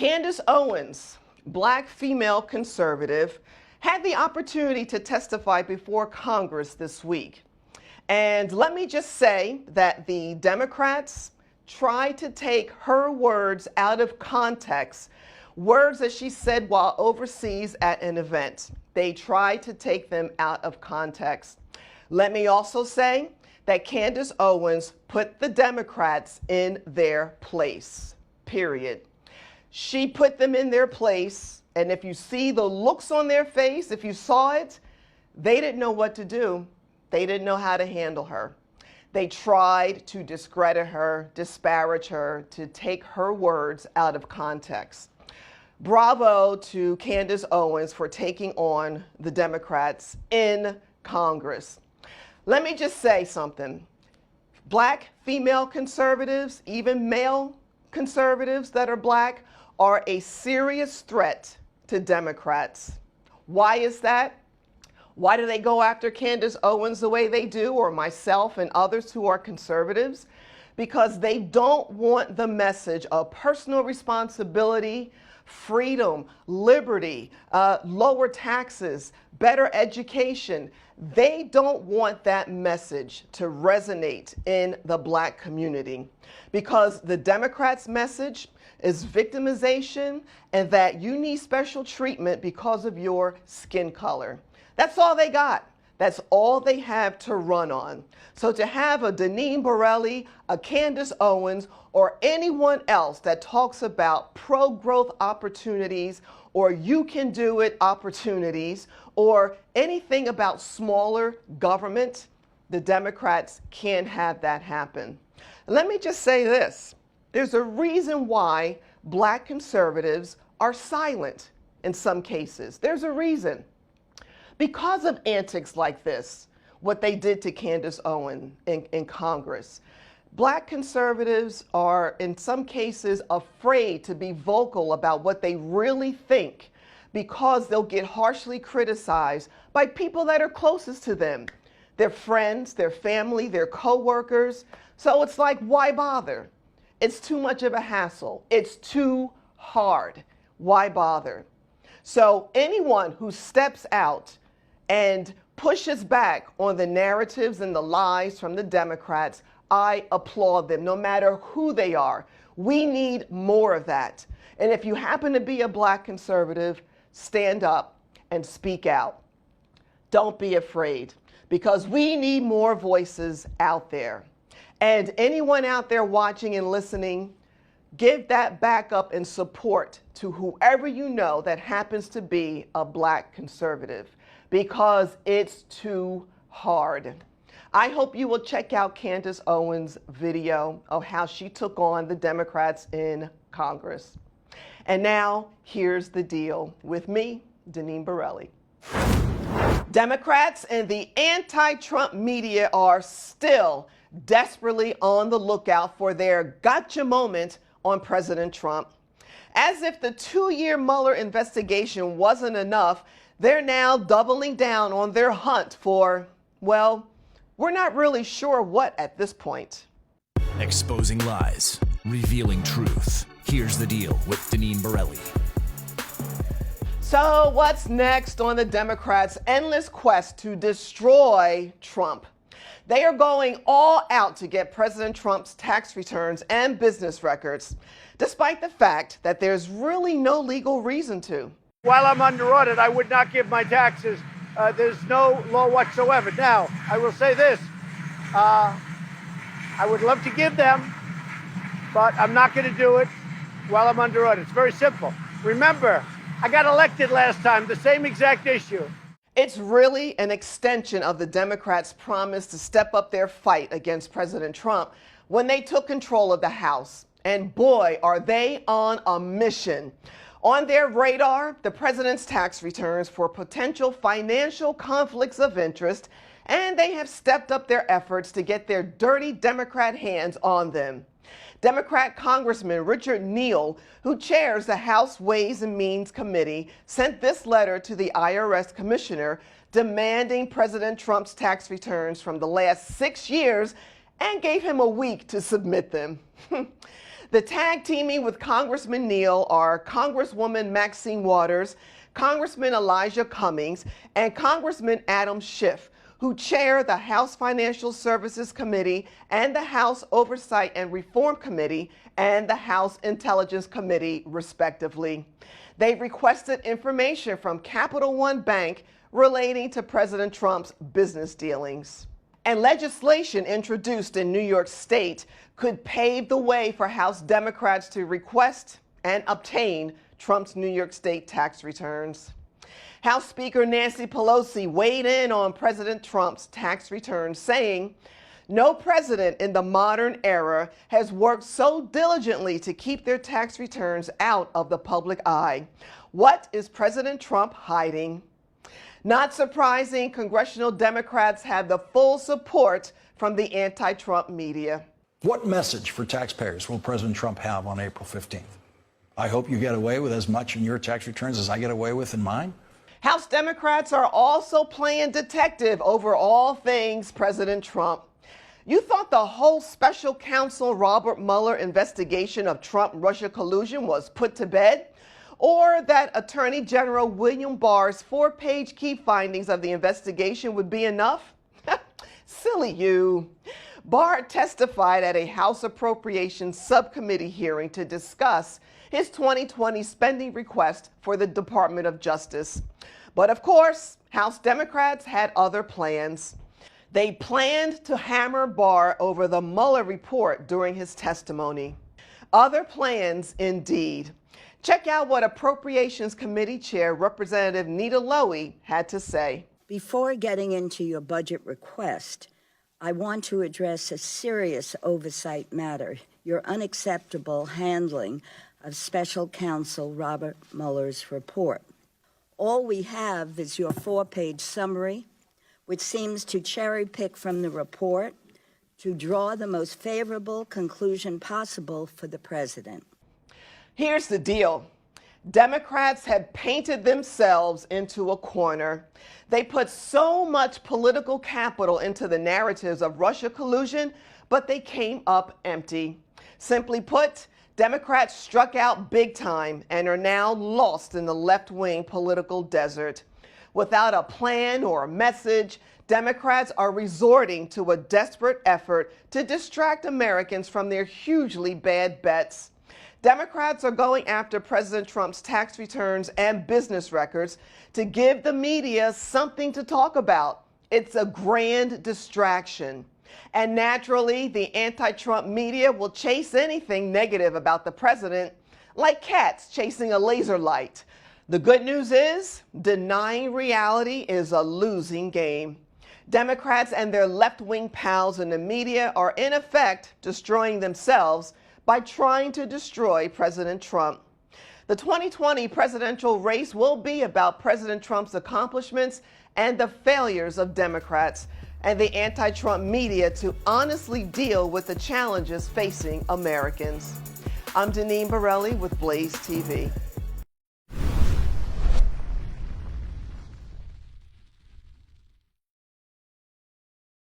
Candace Owens, black female conservative, had the opportunity to testify before Congress this week. And let me just say that the Democrats tried to take her words out of context, words that she said while overseas at an event. They tried to take them out of context. Let me also say that Candace Owens put the Democrats in their place, period. She put them in their place, and if you see the looks on their face, if you saw it, they didn't know what to do. They didn't know how to handle her. They tried to discredit her, disparage her, to take her words out of context. Bravo to Candace Owens for taking on the Democrats in Congress. Let me just say something. Black female conservatives, even male conservatives that are black, are a serious threat to Democrats. Why is that? Why do they go after Candace Owens the way they do, or myself and others who are conservatives? Because they don't want the message of personal responsibility, freedom, liberty, lower taxes, better education. They don't want that message to resonate in the black community, because the Democrats' message is victimization and that you need special treatment because of your skin color. That's all they got. That's all they have to run on. So to have a Deneen Borelli, a Candace Owens, or anyone else that talks about pro-growth opportunities or you can do it opportunities or anything about smaller government, the Democrats can't have that happen. Let me just say this. There's a reason why black conservatives are silent in some cases. There's a reason. Because of antics like this, what they did to Candace Owens in Congress, black conservatives are in some cases afraid to be vocal about what they really think because they'll get harshly criticized by people that are closest to them, their friends, their family, their co-workers. So it's like, why bother? It's too much of a hassle. It's too hard. Why bother? So anyone who steps out and pushes back on the narratives and the lies from the Democrats, I applaud them, no matter who they are. We need more of that. And if you happen to be a black conservative, stand up and speak out. Don't be afraid, because we need more voices out there. And anyone out there watching and listening, give that backup and support to whoever you know that happens to be a black conservative, because it's too hard. I hope you will check out Candace Owens' video of how she took on the Democrats in Congress. And now, here's the deal with me, Deneen Borelli. Democrats and the anti-Trump media are still desperately on the lookout for their gotcha moment on President Trump. As if the 2-year Mueller investigation wasn't enough, they're now doubling down on their hunt for, well, we're not really sure what at this point. Exposing lies, revealing truth. Here's the deal with Deneen Borelli. So what's next on the Democrats' endless quest to destroy Trump? They are going all out to get President Trump's tax returns and business records, despite the fact that there's really no legal reason to. While I'm under audit, I would not give my taxes. There's no law whatsoever. Now, I will say this. I would love to give them, but I'm not going to do it while I'm under audit. It's very simple. Remember, I got elected last time, the same exact issue. It's really an extension of the Democrats' promise to step up their fight against President Trump when they took control of the House. And boy, are they on a mission. On their radar, the president's tax returns for potential financial conflicts of interest, and they have stepped up their efforts to get their dirty Democrat hands on them. Democrat Congressman Richard Neal, who chairs the House Ways and Means Committee, sent this letter to the IRS commissioner demanding President Trump's tax returns from the last 6 years and gave him a week to submit them. The tag teaming with Congressman Neal are Congresswoman Maxine Waters, Congressman Elijah Cummings, and Congressman Adam Schiff, who chair the House Financial Services Committee and the House Oversight and Reform Committee and the House Intelligence Committee, respectively. They requested information from Capital One Bank relating to President Trump's business dealings. And legislation introduced in New York State could pave the way for House Democrats to request and obtain Trump's New York State tax returns. House Speaker Nancy Pelosi weighed in on President Trump's tax returns, saying, "No president in the modern era has worked so diligently to keep their tax returns out of the public eye. What is President Trump hiding?" Not surprising, congressional Democrats had the full support from the anti-Trump media. What message for taxpayers will President Trump have on April 15th? I hope you get away with as much in your tax returns as I get away with in mine. House Democrats are also playing detective over all things President Trump. You thought the whole special counsel Robert Mueller investigation of Trump-Russia collusion was put to bed? Or that Attorney General William Barr's 4-page key findings of the investigation would be enough? Silly you. Barr testified at a House Appropriations Subcommittee hearing to discuss his 2020 spending request for the Department of Justice. But of course, House Democrats had other plans. They planned to hammer Barr over the Mueller report during his testimony. Other plans indeed. Check out what Appropriations Committee Chair Representative Nita Lowey had to say. Before getting into your budget request, I want to address a serious oversight matter, your unacceptable handling of Special Counsel Robert Mueller's report. All we have is your 4-page summary, which seems to cherry-pick from the report to draw the most favorable conclusion possible for the president. Here's the deal. Democrats had painted themselves into a corner. They put so much political capital into the narratives of Russia collusion, but they came up empty. Simply put, Democrats struck out big time and are now lost in the left-wing political desert. Without a plan or a message, Democrats are resorting to a desperate effort to distract Americans from their hugely bad bets. Democrats are going after President Trump's tax returns and business records to give the media something to talk about. It's a grand distraction. And naturally, the anti-Trump media will chase anything negative about the president like cats chasing a laser light. The good news is, denying reality is a losing game. Democrats and their left-wing pals in the media are in effect destroying themselves by trying to destroy President Trump. The 2020 presidential race will be about President Trump's accomplishments and the failures of Democrats and the anti-Trump media to honestly deal with the challenges facing Americans. I'm Deneen Borelli with Blaze TV.